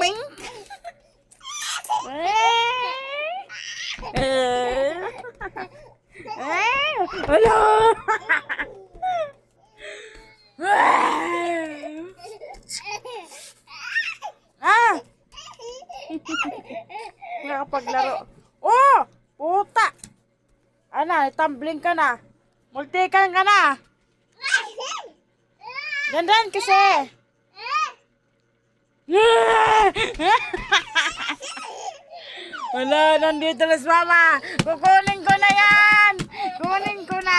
Bing. Hello. Nakapaglaro. Oh! Puta! Ana, tumbling ka na. Multikan ka na. Dandan kasi. Wala, nandito na si Mama. Kukunin ko na yan. Kukunin ko na.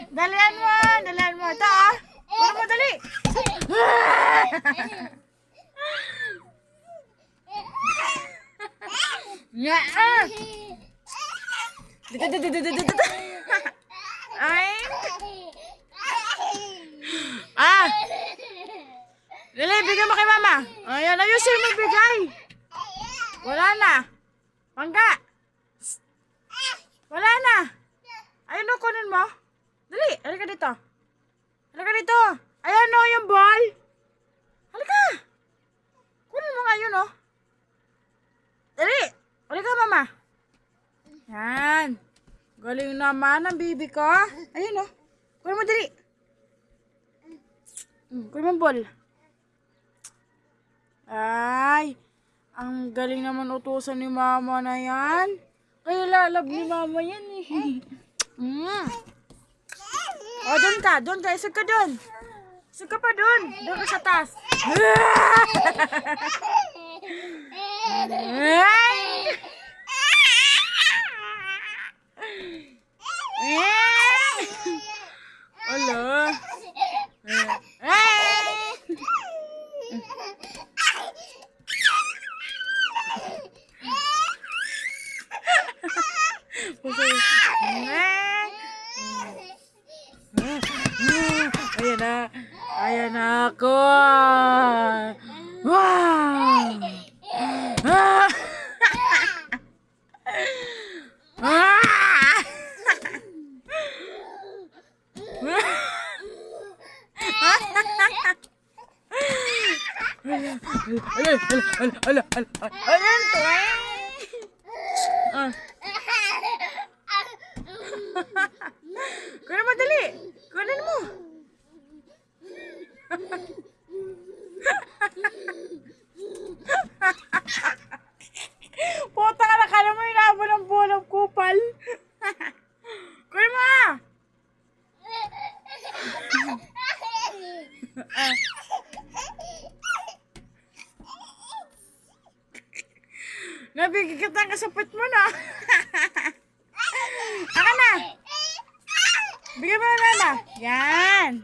Dalihan mo. Dalihan mo. Ito ah. Kunin mo dali. Nga ah. Ay. Ah. Dali, bigyan mo kay Mama. Ayan, ayusin mo bigay. Wala na. Mangga. Wala na. Ayun o, kunin mo. Dali, halika dito. Halika dito. Ayan o, yung ball. Halika. Kunin mo nga yun o. Dali. Halika, Mama. Yan. Galing naman ang baby ko. Ayun o. Kunin mo dali. Kunin mo ball. Ay, ang galing naman utusan ni Mama na yan. Kaya lalab ni Mama yan eh. O, doon ka. Isag ka doon. Isag ka pa doon. Doon ka sa taas. Ala. Ayan na. Ayan na ako. Wow. Ayan to eh. Kunin mo dali. Kunin mo. Puta ka na, kala mo inabon ng bulang kupal. Kunin mo. Nabigyan kita ang kasapit mo na. Aka na. Bigyan mo na Mama. Yan.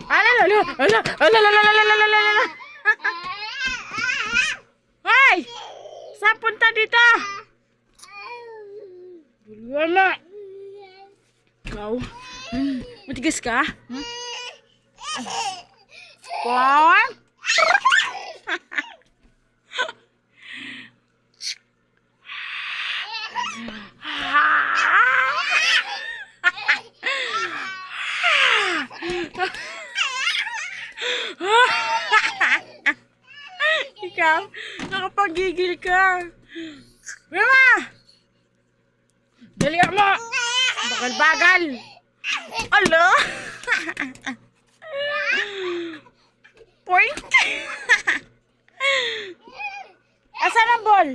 Alala. Hoy! Saan punta dito? Wala. Ikaw? Matigas ka? Wow! Ikaw, nakapagigil ka. Mama! Dalihan mo! Bagal-bagal! Alo! Point! Asan ang ball?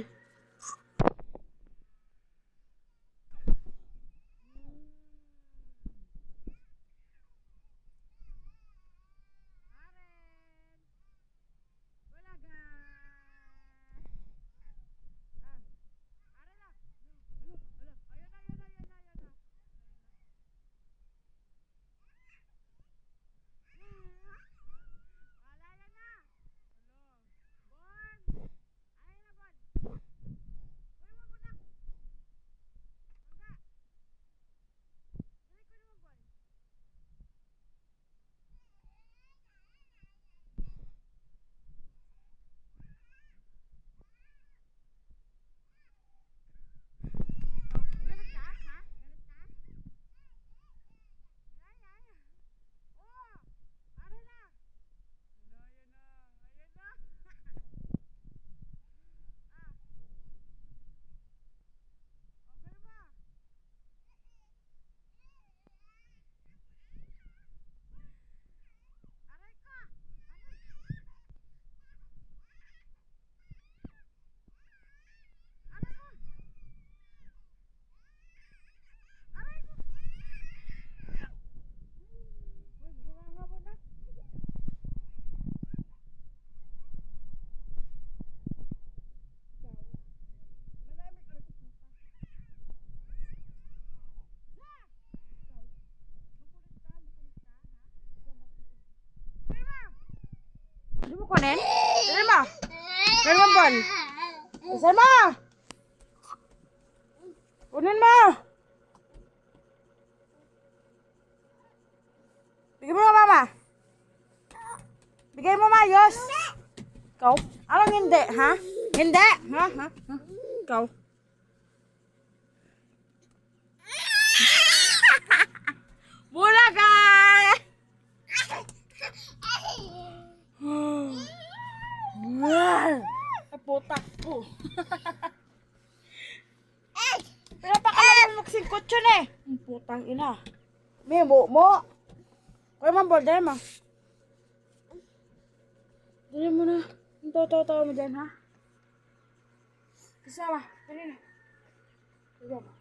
kunin? Dali mo. Kunin mo ball. Isa mo. Kunin mo. Bigay mo mama. Bigay mo mayos. Ikaw? Anong hindi, ha? Hindi? Ha? Ha? Ha? Ikaw? Bulaga! Naputak ko. Pinapakalan mo magsingkot yun eh. Ang putang ina. May mo. Kuya man ball, dali mo. Dali mo na. Ang tawa mo dyan, ha? Kasama. Dali na. Dali mo.